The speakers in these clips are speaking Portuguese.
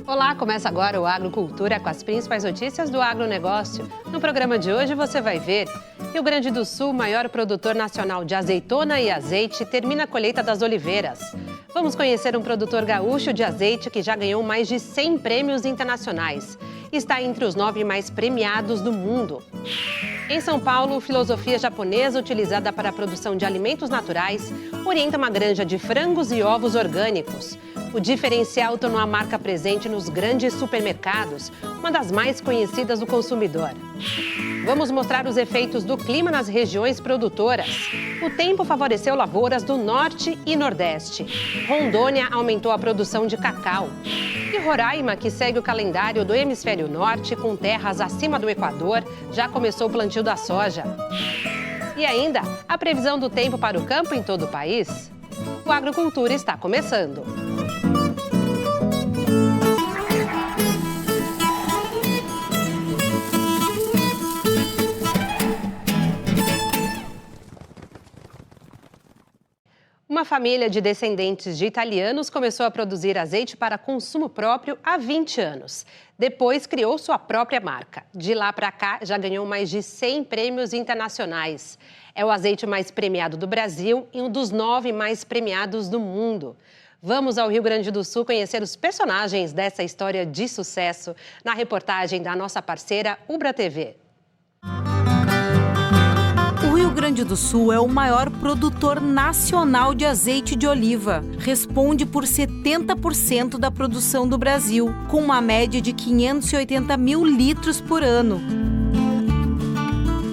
Olá, começa agora o Agrocultura com as principais notícias do agronegócio. No programa de hoje você vai ver: Rio Grande do Sul, maior produtor nacional de azeitona e azeite, termina a colheita das oliveiras. Vamos conhecer um produtor gaúcho de azeite que já ganhou mais de 100 prêmios internacionais. Está entre os 9 mais premiados do mundo. Em São Paulo, filosofia japonesa utilizada para a produção de alimentos naturais orienta uma granja de frangos e ovos orgânicos. O diferencial tornou a marca presente nos grandes supermercados, uma das mais conhecidas do consumidor. Vamos mostrar os efeitos do clima nas regiões produtoras. O tempo favoreceu lavouras do norte e nordeste. Rondônia aumentou a produção de cacau. E Roraima, que segue o calendário do hemisfério norte, com terras acima do Equador, já começou o plantio da soja. E ainda, a previsão do tempo para o campo em todo o país? O Agrocultura está começando. Uma família de descendentes de italianos começou a produzir azeite para consumo próprio há 20 anos. Depois criou sua própria marca. De lá para cá, já ganhou mais de 100 prêmios internacionais. É o azeite mais premiado do Brasil e um dos 9 mais premiados do mundo. Vamos ao Rio Grande do Sul conhecer os personagens dessa história de sucesso na reportagem da nossa parceira Ubra TV. O Rio Grande do Sul é o maior produtor nacional de azeite de oliva. Responde por 70% da produção do Brasil, com uma média de 580 mil litros por ano.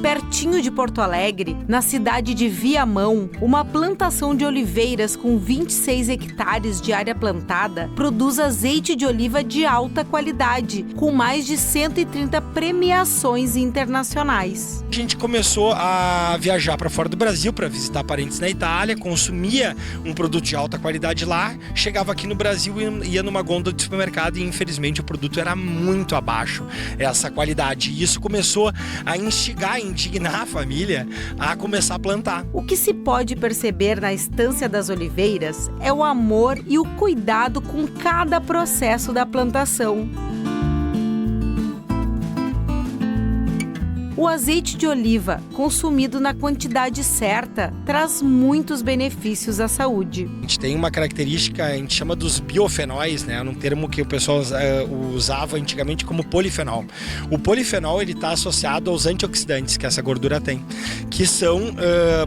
Pertinho de Porto Alegre, na cidade de Viamão, uma plantação de oliveiras com 26 hectares de área plantada produz azeite de oliva de alta qualidade, com mais de 130 premiações internacionais. A gente começou a viajar para fora do Brasil para visitar parentes na Itália, consumia um produto de alta qualidade lá, chegava aqui no Brasil e ia numa gôndola de supermercado e infelizmente o produto era muito abaixo essa qualidade. E isso começou a indignar a família a começar a plantar. O que se pode perceber na estância das oliveiras é o amor e o cuidado com cada processo da plantação. O azeite de oliva, consumido na quantidade certa, traz muitos benefícios à saúde. A gente tem uma característica, a gente chama dos biofenóis, né? Um termo que o pessoal usava antigamente como polifenol. O polifenol ele está associado aos antioxidantes que essa gordura tem, que são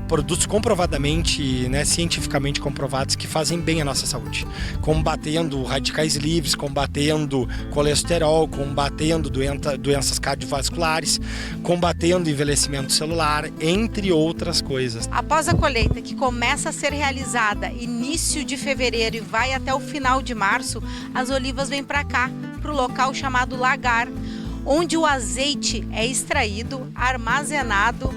produtos comprovadamente, né, cientificamente comprovados que fazem bem à nossa saúde, combatendo radicais livres, combatendo colesterol, combatendo doenças cardiovasculares, combatendo envelhecimento celular, entre outras coisas. Após a colheita, que começa a ser realizada início de fevereiro e vai até o final de março, as olivas vêm para cá, para o local chamado lagar, onde o azeite é extraído, armazenado,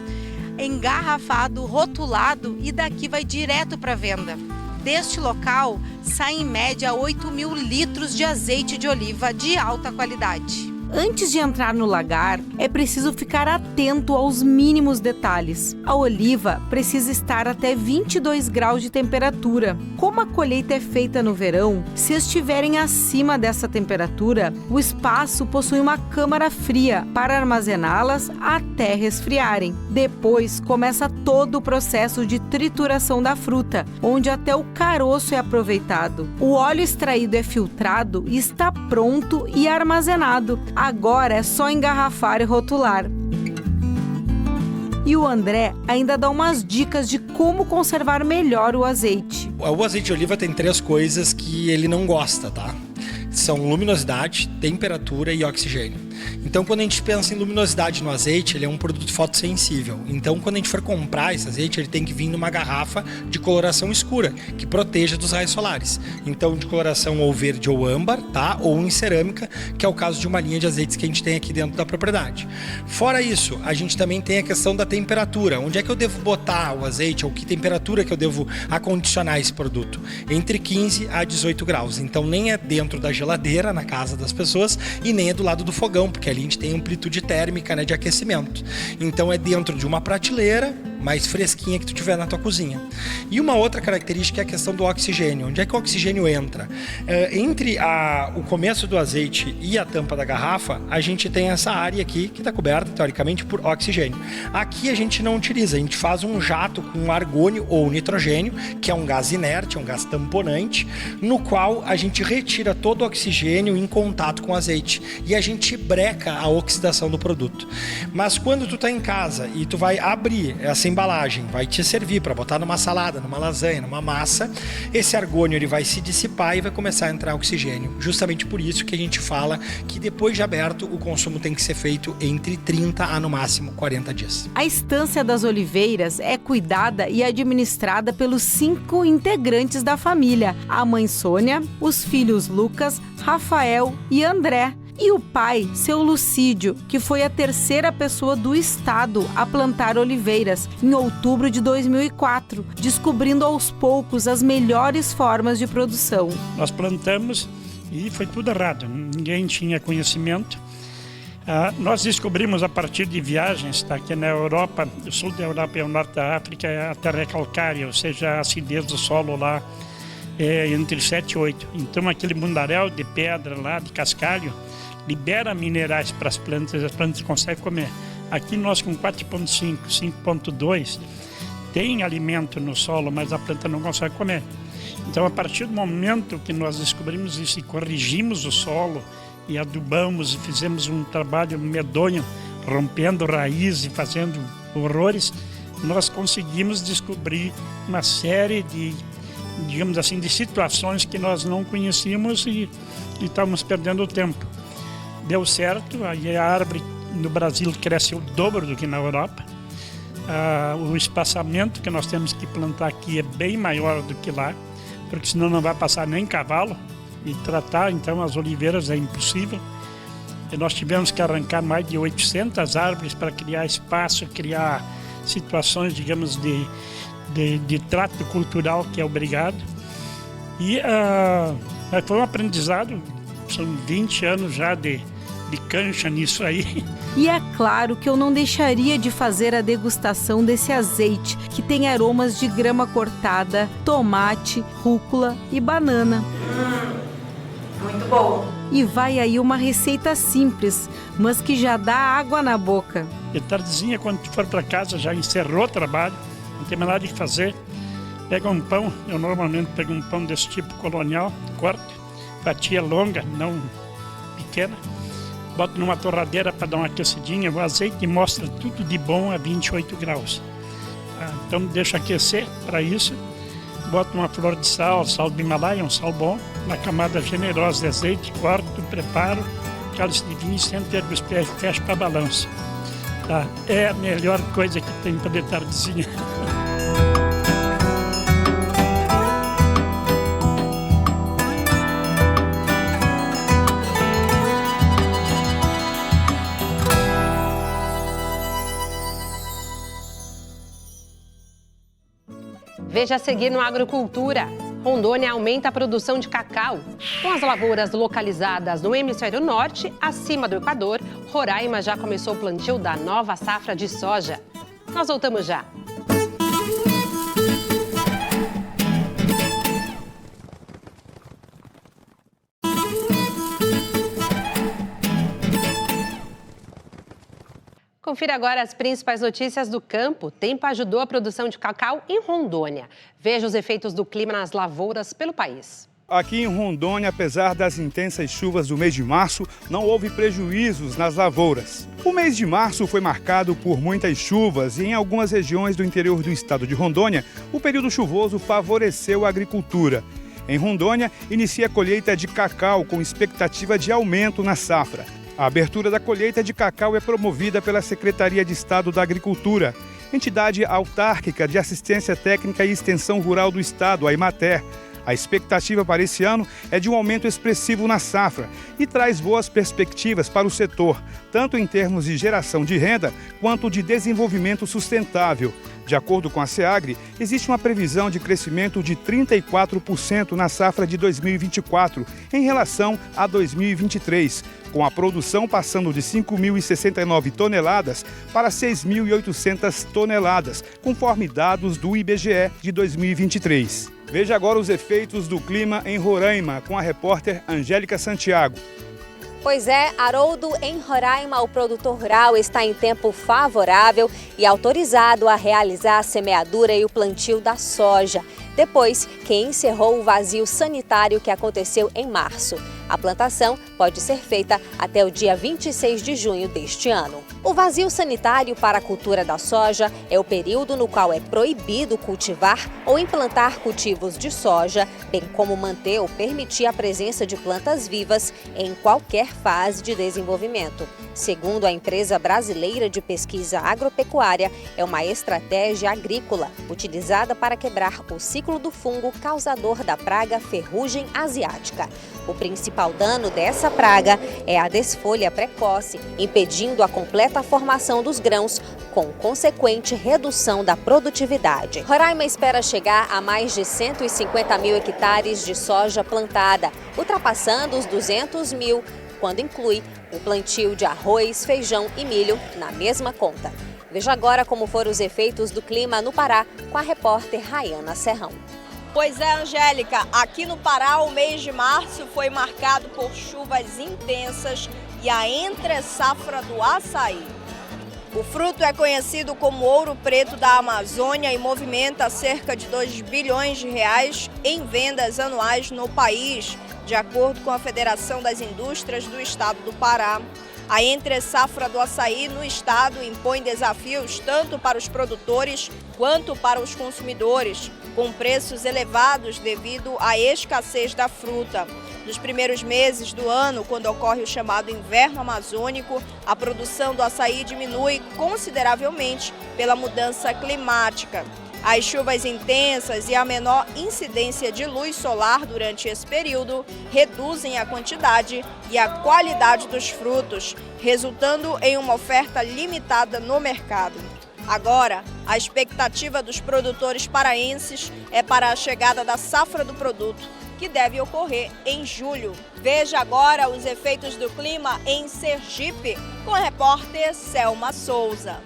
engarrafado, rotulado e daqui vai direto para venda. Deste local, saem em média 8 mil litros de azeite de oliva de alta qualidade. Antes de entrar no lagar, é preciso ficar atento aos mínimos detalhes. A oliva precisa estar até 22 graus de temperatura. Como a colheita é feita no verão, se estiverem acima dessa temperatura, o espaço possui uma câmara fria para armazená-las até resfriarem. Depois começa todo o processo de trituração da fruta, onde até o caroço é aproveitado. O óleo extraído é filtrado e está pronto e armazenado. Agora é só engarrafar e rotular. E o André ainda dá umas dicas de como conservar melhor o azeite. O azeite de oliva tem 3 coisas que ele não gosta, tá? São luminosidade, temperatura e oxigênio. Então, quando a gente pensa em luminosidade no azeite, ele é um produto fotossensível. Então, quando a gente for comprar esse azeite, ele tem que vir numa garrafa de coloração escura, que proteja dos raios solares. Então, de coloração ou verde ou âmbar, tá? Ou em cerâmica, que é o caso de uma linha de azeites que a gente tem aqui dentro da propriedade. Fora isso, a gente também tem a questão da temperatura. Onde é que eu devo botar o azeite, ou que temperatura que eu devo acondicionar esse produto? Entre 15 a 18 graus. Então, nem é dentro da geladeira, na casa das pessoas, e nem é do lado do fogão, porque ali a gente tem amplitude térmica, né, de aquecimento. Então é dentro de uma prateleira, mais fresquinha que tu tiver na tua cozinha. E uma outra característica é a questão do oxigênio. Onde é que o oxigênio entra? Entre o começo do azeite e a tampa da garrafa, a gente tem essa área aqui que está coberta, teoricamente, por oxigênio. Aqui a gente não utiliza, a gente faz um jato com argônio ou nitrogênio, que é um gás inerte, um gás tamponante, no qual a gente retira todo o oxigênio em contato com o azeite e a gente breca a oxidação do produto. Mas quando tu está em casa e tu vai abrir essa embalagem, vai te servir para botar numa salada, numa lasanha, numa massa, esse argônio ele vai se dissipar e vai começar a entrar oxigênio. Justamente por isso que a gente fala que depois de aberto o consumo tem que ser feito entre 30 a no máximo 40 dias. A Estância das Oliveiras é cuidada e administrada pelos 5 integrantes da família: a mãe Sônia, os filhos Lucas, Rafael e André. E o pai, seu Lucídio, que foi a 3ª pessoa do estado a plantar oliveiras em outubro de 2004, descobrindo aos poucos as melhores formas de produção. Nós plantamos e foi tudo errado, ninguém tinha conhecimento. Nós descobrimos a partir de viagens, tá? Que na Europa, o sul da Europa e o norte da África, a terra é calcária, ou seja, a acidez do solo lá é entre 7 e 8. Então aquele mundaréu de pedra lá, de cascalho, libera minerais para as plantas conseguem comer. Aqui nós com 4,5, 5,2 tem alimento no solo, mas a planta não consegue comer. Então a partir do momento que nós descobrimos isso e corrigimos o solo e adubamos e fizemos um trabalho medonho, rompendo raiz e fazendo horrores, nós conseguimos descobrir uma série de, digamos assim, de situações que nós não conhecíamos e estávamos perdendo tempo. Deu certo, aí a árvore no Brasil cresce o dobro do que na Europa. O espaçamento que nós temos que plantar aqui é bem maior do que lá, porque senão não vai passar nem cavalo, e tratar então as oliveiras é impossível. E nós tivemos que arrancar mais de 800 árvores para criar espaço, criar situações, digamos, de trato cultural que é obrigado. E foi um aprendizado, são 20 anos já de cancha nisso aí. E é claro que eu não deixaria de fazer a degustação desse azeite, que tem aromas de grama cortada, tomate, rúcula e banana. Muito bom! E vai aí uma receita simples, mas que já dá água na boca. De tardezinha, quando tu for para casa, já encerrou o trabalho, não tem mais nada de fazer. Pega um pão, eu normalmente pego um pão desse tipo colonial, corto, fatia longa, não pequena, boto numa torradeira para dar uma aquecidinha, o azeite mostra tudo de bom a 28 graus. Então deixa aquecer para isso, boto uma flor de sal do Himalaia, um sal bom, uma camada generosa de azeite, corto, preparo, cálice de vinho, sento, ergo os pés e fecho para balanço. Tá? É a melhor coisa que tem para de tardezinha. Veja a seguir no Agrocultura. Rondônia aumenta a produção de cacau. Com as lavouras localizadas no hemisfério norte, acima do Equador, Roraima já começou o plantio da nova safra de soja. Nós voltamos já. Confira agora as principais notícias do campo. Tempo ajudou a produção de cacau em Rondônia. Veja os efeitos do clima nas lavouras pelo país. Aqui em Rondônia, apesar das intensas chuvas do mês de março, não houve prejuízos nas lavouras. O mês de março foi marcado por muitas chuvas e em algumas regiões do interior do estado de Rondônia, o período chuvoso favoreceu a agricultura. Em Rondônia, inicia a colheita de cacau com expectativa de aumento na safra. A abertura da colheita de cacau é promovida pela Secretaria de Estado da Agricultura, entidade autárquica de assistência técnica e extensão rural do estado, a Emater. A expectativa para esse ano é de um aumento expressivo na safra e traz boas perspectivas para o setor, tanto em termos de geração de renda quanto de desenvolvimento sustentável. De acordo com a SEAGRE, existe uma previsão de crescimento de 34% na safra de 2024 em relação a 2023, com a produção passando de 5.069 toneladas para 6.800 toneladas, conforme dados do IBGE de 2023. Veja agora os efeitos do clima em Roraima, com a repórter Angélica Santiago. Pois é, Haroldo, em Roraima, o produtor rural está em tempo favorável e autorizado a realizar a semeadura e o plantio da soja, depois que encerrou o vazio sanitário que aconteceu em março. A plantação pode ser feita até o dia 26 de junho deste ano. O vazio sanitário para a cultura da soja é o período no qual é proibido cultivar ou implantar cultivos de soja, bem como manter ou permitir a presença de plantas vivas em qualquer fase de desenvolvimento. Segundo a empresa brasileira de pesquisa agropecuária, é uma estratégia agrícola utilizada para quebrar o ciclo do fungo causador da praga ferrugem asiática. O principal dano dessa praga é a desfolha precoce, impedindo a completa formação dos grãos, com consequente redução da produtividade. Roraima espera chegar a mais de 150 mil hectares de soja plantada, ultrapassando os 200 mil, quando inclui o plantio de arroz, feijão e milho na mesma conta. Veja agora como foram os efeitos do clima no Pará com a repórter Rayana Serrão. Pois é, Angélica, aqui no Pará o mês de março foi marcado por chuvas intensas e a entre-safra do açaí. O fruto é conhecido como ouro preto da Amazônia e movimenta cerca de 2 bilhões de reais em vendas anuais no país, de acordo com a Federação das Indústrias do Estado do Pará. A entre-safra do açaí no estado impõe desafios tanto para os produtores quanto para os consumidores, com preços elevados devido à escassez da fruta. Nos primeiros meses do ano, quando ocorre o chamado inverno amazônico, a produção do açaí diminui consideravelmente pela mudança climática. As chuvas intensas e a menor incidência de luz solar durante esse período reduzem a quantidade e a qualidade dos frutos, resultando em uma oferta limitada no mercado. Agora, a expectativa dos produtores paraenses é para a chegada da safra do produto, que deve ocorrer em julho. Veja agora os efeitos do clima em Sergipe, com a repórter Selma Souza.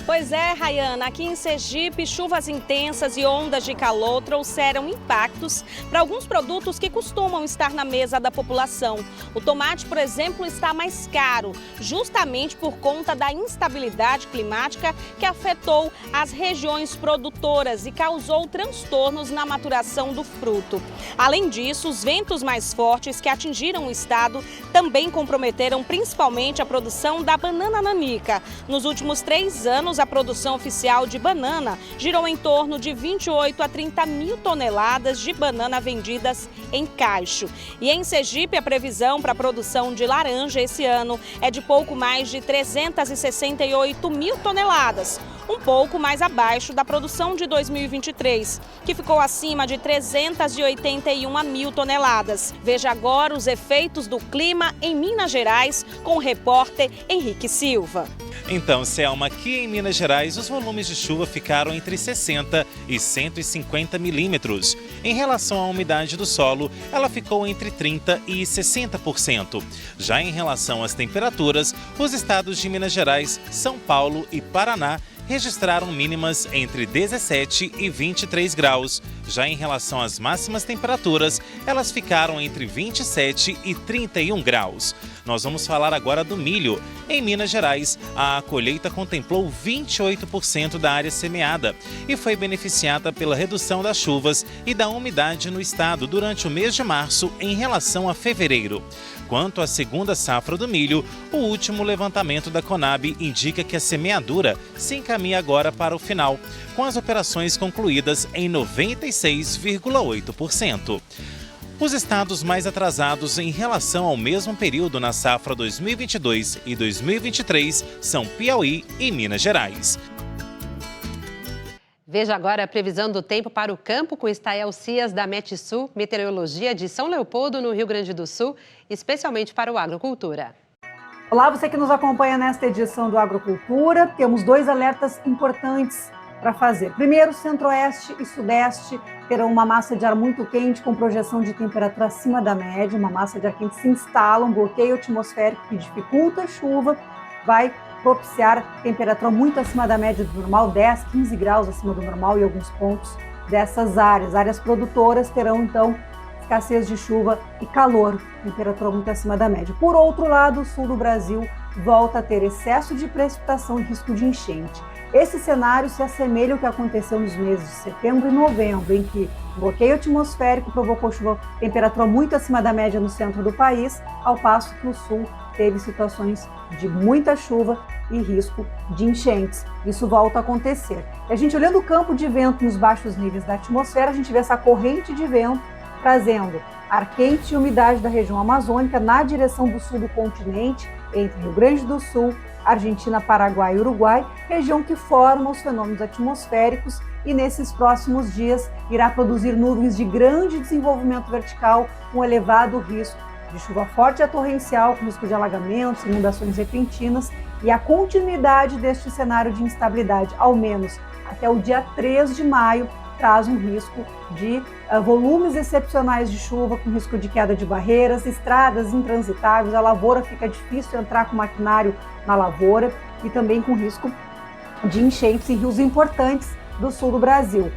Pois é, Rayana, aqui em Sergipe, chuvas intensas e ondas de calor trouxeram impactos para alguns produtos que costumam estar na mesa da população. O tomate, por exemplo, está mais caro, justamente por conta da instabilidade climática que afetou as regiões produtoras e causou transtornos na maturação do fruto. Além disso, os ventos mais fortes que atingiram o estado também comprometeram principalmente a produção da banana nanica. Nos últimos 3 anos, a produção oficial de banana girou em torno de 28 a 30 mil toneladas de banana vendidas em cacho. E em Sergipe, a previsão para a produção de laranja esse ano é de pouco mais de 368 mil toneladas, um pouco mais abaixo da produção de 2023, que ficou acima de 381 mil toneladas. Veja agora os efeitos do clima em Minas Gerais com o repórter Henrique Silva. Então, Selma, aqui em Minas Gerais, os volumes de chuva ficaram entre 60 e 150 milímetros. Em relação à umidade do solo, ela ficou entre 30% e 60%. Já em relação às temperaturas, os estados de Minas Gerais, São Paulo e Paraná registraram mínimas entre 17 e 23 graus. Já em relação às máximas temperaturas, elas ficaram entre 27 e 31 graus. Nós vamos falar agora do milho. Em Minas Gerais, a colheita contemplou 28% da área semeada e foi beneficiada pela redução das chuvas e da umidade no estado durante o mês de março em relação a fevereiro. Quanto à segunda safra do milho, o último levantamento da Conab indica que a semeadura se encaminha agora para o final, com as operações concluídas em 96,8%. Os estados mais atrasados em relação ao mesmo período na safra 2022 e 2023 são Piauí e Minas Gerais. Veja agora a previsão do tempo para o campo com Estael Cias da Metsul, Meteorologia de São Leopoldo, no Rio Grande do Sul, especialmente para o Agrocultura. Olá, você que nos acompanha nesta edição do Agrocultura. Temos 2 alertas importantes para fazer. Primeiro, Centro-Oeste e Sudeste terão uma massa de ar muito quente com projeção de temperatura acima da média, uma massa de ar quente se instala, um bloqueio atmosférico que dificulta a chuva, vai propiciar temperatura muito acima da média do normal, 10, 15 graus acima do normal em alguns pontos dessas áreas. Áreas produtoras terão, então, escassez de chuva e calor, temperatura muito acima da média. Por outro lado, o sul do Brasil volta a ter excesso de precipitação e risco de enchente. Esse cenário se assemelha ao que aconteceu nos meses de setembro e novembro, em que o bloqueio atmosférico provocou chuva, temperatura muito acima da média no centro do país, ao passo que o sul teve situações de muita chuva e risco de enchentes. Isso volta a acontecer. E a gente olhando o campo de vento nos baixos níveis da atmosfera, a gente vê essa corrente de vento trazendo ar quente e umidade da região amazônica na direção do sul do continente, entre Rio Grande do Sul, Argentina, Paraguai e Uruguai, região que forma os fenômenos atmosféricos e nesses próximos dias irá produzir nuvens de grande desenvolvimento vertical com elevado risco de chuva forte e torrencial, com risco de alagamentos, inundações repentinas e a continuidade deste cenário de instabilidade, ao menos até o dia 3 de maio, traz um risco de volumes excepcionais de chuva, com risco de queda de barreiras, estradas intransitáveis, a lavoura fica difícil entrar com maquinário na lavoura e também com risco de enchentes em rios importantes do sul do Brasil.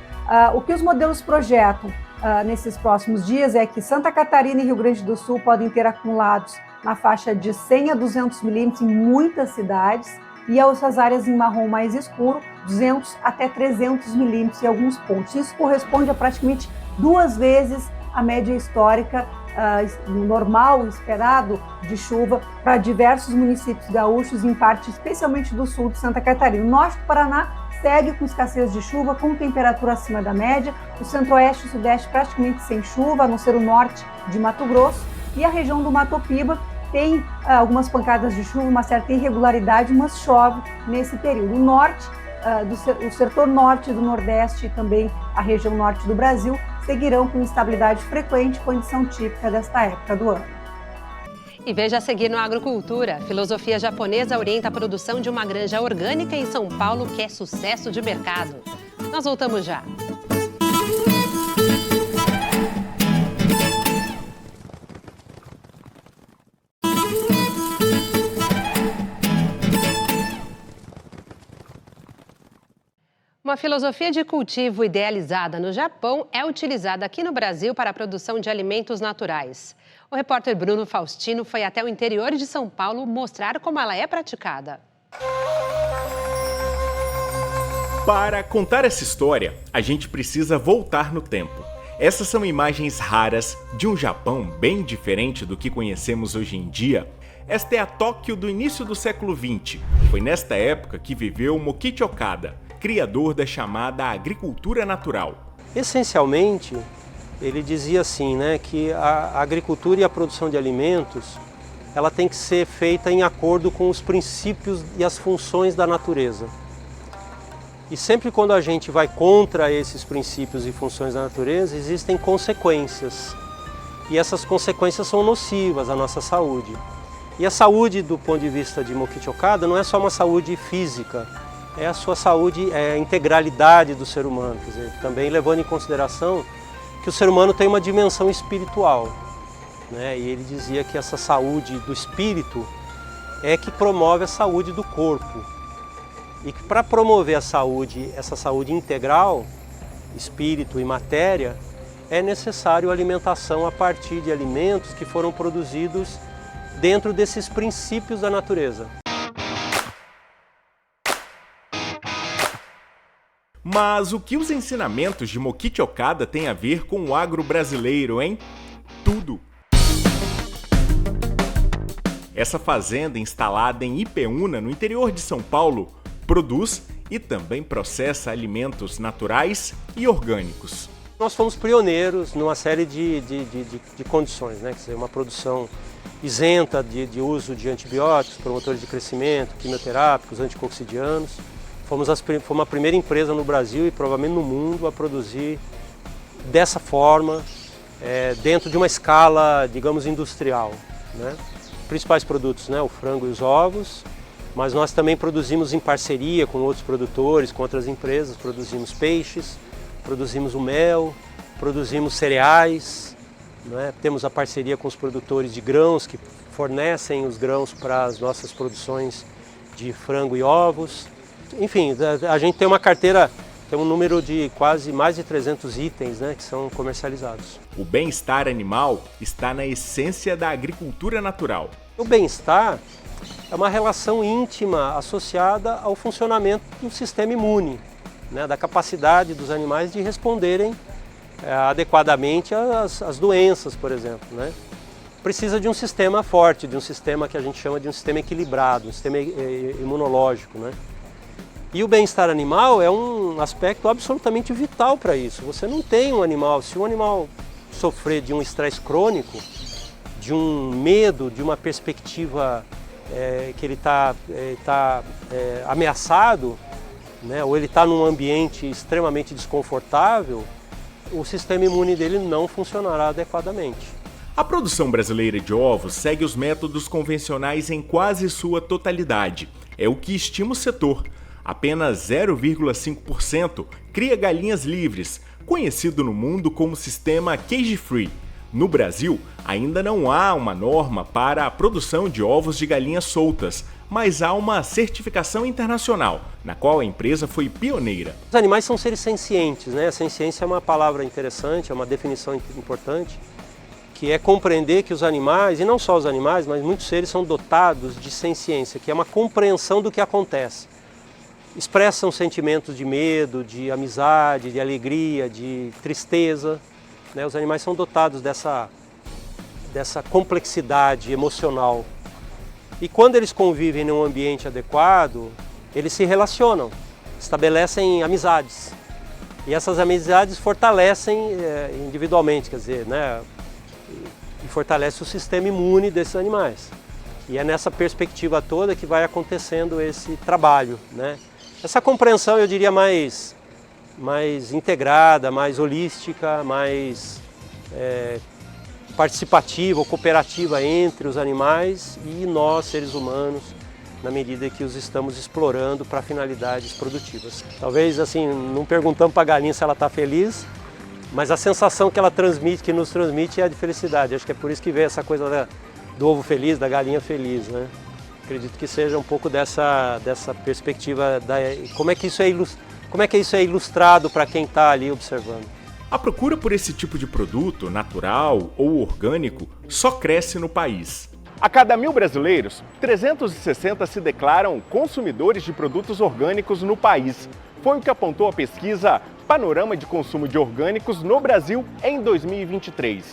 O que os modelos projetam nesses próximos dias é que Santa Catarina e Rio Grande do Sul podem ter acumulados na faixa de 100 a 200 milímetros em muitas cidades, e essas áreas em marrom mais escuro, 200 até 300 milímetros em alguns pontos. Isso corresponde a praticamente 2 vezes a média histórica normal, esperado, de chuva para diversos municípios gaúchos, em parte especialmente do sul de Santa Catarina. O norte do Paraná segue com escassez de chuva, com temperatura acima da média, o centro-oeste e o sudeste praticamente sem chuva, a não ser o norte de Mato Grosso, e a região do Mato Piba tem algumas pancadas de chuva, uma certa irregularidade, mas chove nesse período. O norte, o setor norte do Nordeste e também a região norte do Brasil seguirão com instabilidade frequente, condição típica desta época do ano. E veja a seguir no Agrocultura. A filosofia japonesa orienta a produção de uma granja orgânica em São Paulo, que é sucesso de mercado. Nós voltamos já. Uma filosofia de cultivo idealizada no Japão é utilizada aqui no Brasil para a produção de alimentos naturais. O repórter Bruno Faustino foi até o interior de São Paulo mostrar como ela é praticada. Para contar essa história, a gente precisa voltar no tempo. Essas são imagens raras de um Japão bem diferente do que conhecemos hoje em dia. Esta é a Tóquio do início do século XX. Foi nesta época que viveu Mokichi Okada, criador da chamada agricultura natural. Essencialmente, ele dizia assim, que a agricultura e a produção de alimentos, ela tem que ser feita em acordo com os princípios e as funções da natureza. E sempre quando a gente vai contra esses princípios e funções da natureza, existem consequências. E essas consequências são nocivas à nossa saúde. E a saúde, do ponto de vista de Mokichi Okada, não é só uma saúde física, é a sua saúde, é a integralidade do ser humano, quer dizer, também levando em consideração que o ser humano tem uma dimensão espiritual, e ele dizia que essa saúde do espírito é que promove a saúde do corpo, e que para promover a saúde, essa saúde integral, espírito e matéria, é necessário alimentação a partir de alimentos que foram produzidos dentro desses princípios da natureza. Mas o que os ensinamentos de Mokichi Okada têm a ver com o agro brasileiro, hein? Tudo! Essa fazenda, instalada em Ipeúna, no interior de São Paulo, produz e também processa alimentos naturais e orgânicos. Nós fomos pioneiros numa série de condições, quer dizer, uma produção isenta de uso de antibióticos, promotores de crescimento, quimioterápicos, anticoccidianos. Fomos a primeira empresa no Brasil e provavelmente no mundo a produzir dessa forma, dentro de uma escala, digamos, industrial. Principais produtos, o frango e os ovos, mas nós também produzimos em parceria com outros produtores, com outras empresas, produzimos peixes, produzimos o mel, produzimos cereais, né? Temos a parceria com os produtores de grãos que fornecem os grãos para as nossas produções de frango e ovos. Enfim, a gente tem uma carteira, tem um número de quase mais de 300 itens, né, que são comercializados. O bem-estar animal está na essência da agricultura natural. O bem-estar é uma relação íntima associada ao funcionamento do sistema imune, né, da capacidade dos animais de responderem adequadamente às doenças, por exemplo, né? Precisa de um sistema forte, de um sistema que a gente chama de um sistema equilibrado, um sistema imunológico, né? E o bem-estar animal é um aspecto absolutamente vital para isso. Você não tem um animal, se um animal sofrer de um estresse crônico, de um medo, de uma perspectiva que ele está ameaçado, né, ou ele está num ambiente extremamente desconfortável, o sistema imune dele não funcionará adequadamente. A produção brasileira de ovos segue os métodos convencionais em quase sua totalidade. É o que estima o setor. Apenas 0,5% cria galinhas livres, conhecido no mundo como sistema cage-free. No Brasil, ainda não há uma norma para a produção de ovos de galinhas soltas, mas há uma certificação internacional, na qual a empresa foi pioneira. Os animais são seres sencientes, né? A senciência é uma palavra interessante, é uma definição importante, que é compreender que os animais, e não só os animais, mas muitos seres são dotados de senciência, que é uma compreensão do que acontece. Expressam sentimentos de medo, de amizade, de alegria, de tristeza, né? Os animais são dotados dessa complexidade emocional. E quando eles convivem num ambiente adequado, eles se relacionam, estabelecem amizades. E essas amizades fortalecem individualmente, quer dizer, né? E fortalece o sistema imune desses animais. E é nessa perspectiva toda que vai acontecendo esse trabalho, né? Essa compreensão, eu diria, mais integrada, mais holística, mais participativa ou cooperativa entre os animais e nós, seres humanos, na medida que os estamos explorando para finalidades produtivas. Talvez, assim, não perguntamos para a galinha se ela está feliz, mas a sensação que ela transmite, que nos transmite, é a de felicidade. Acho que é por isso que vem essa coisa do ovo feliz, da galinha feliz, né? Acredito que seja um pouco dessa perspectiva, como é que isso é ilustrado para quem está ali observando. A procura por esse tipo de produto, natural ou orgânico, só cresce no país. A cada 1.000 brasileiros, 360 se declaram consumidores de produtos orgânicos no país. Foi o que apontou a pesquisa Panorama de Consumo de Orgânicos no Brasil em 2023.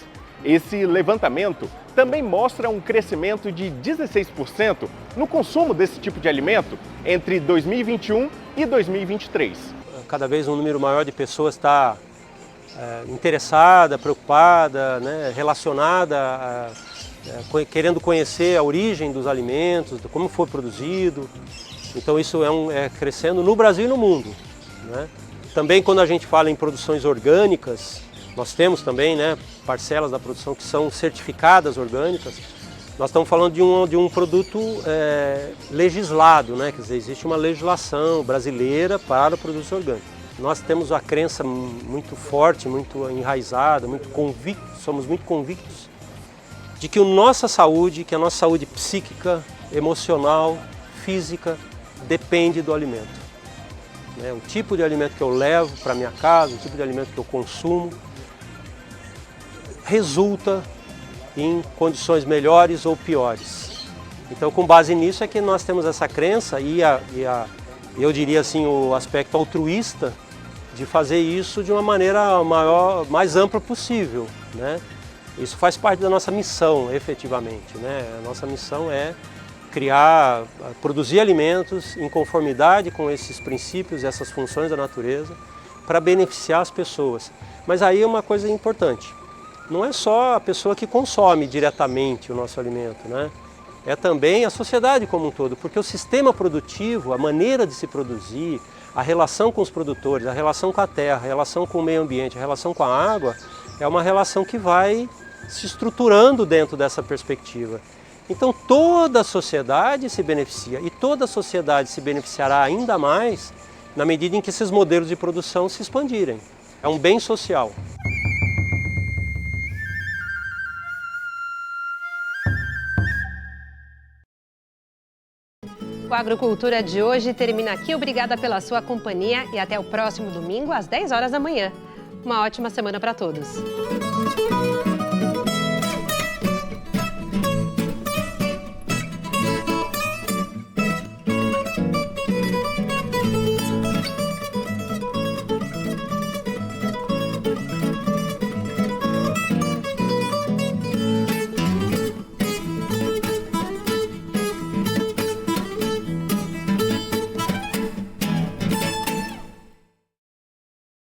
Esse levantamento também mostra um crescimento de 16% no consumo desse tipo de alimento entre 2021 e 2023. Cada vez um número maior de pessoas está interessada, preocupada, né, relacionada, querendo conhecer a origem dos alimentos, como foi produzido. Então isso é crescendo no Brasil e no mundo, né? Também quando a gente fala em produções orgânicas, nós temos também, né, parcelas da produção que são certificadas orgânicas. Nós estamos falando de um produto legislado, né? Quer dizer, existe uma legislação brasileira para produtos orgânicos. Nós temos a crença muito forte, muito enraizada, somos muito convictos de que a nossa saúde psíquica, emocional, física, depende do alimento. O tipo de alimento que eu levo para minha casa, o tipo de alimento que eu consumo, resulta em condições melhores ou piores. Então, com base nisso é que nós temos essa crença eu diria assim, o aspecto altruísta de fazer isso de uma maneira mais ampla possível, né? Isso faz parte da nossa missão, efetivamente, né? A nossa missão é produzir alimentos em conformidade com esses princípios e essas funções da natureza para beneficiar as pessoas. Mas aí é uma coisa importante, não é só a pessoa que consome diretamente o nosso alimento, né? É também a sociedade como um todo, porque o sistema produtivo, a maneira de se produzir, a relação com os produtores, a relação com a terra, a relação com o meio ambiente, a relação com a água, é uma relação que vai se estruturando dentro dessa perspectiva. Então toda a sociedade se beneficia e toda a sociedade se beneficiará ainda mais na medida em que esses modelos de produção se expandirem. É um bem social. O Agrocultura de hoje termina aqui. Obrigada pela sua companhia e até o próximo domingo às 10 horas da manhã. Uma ótima semana para todos.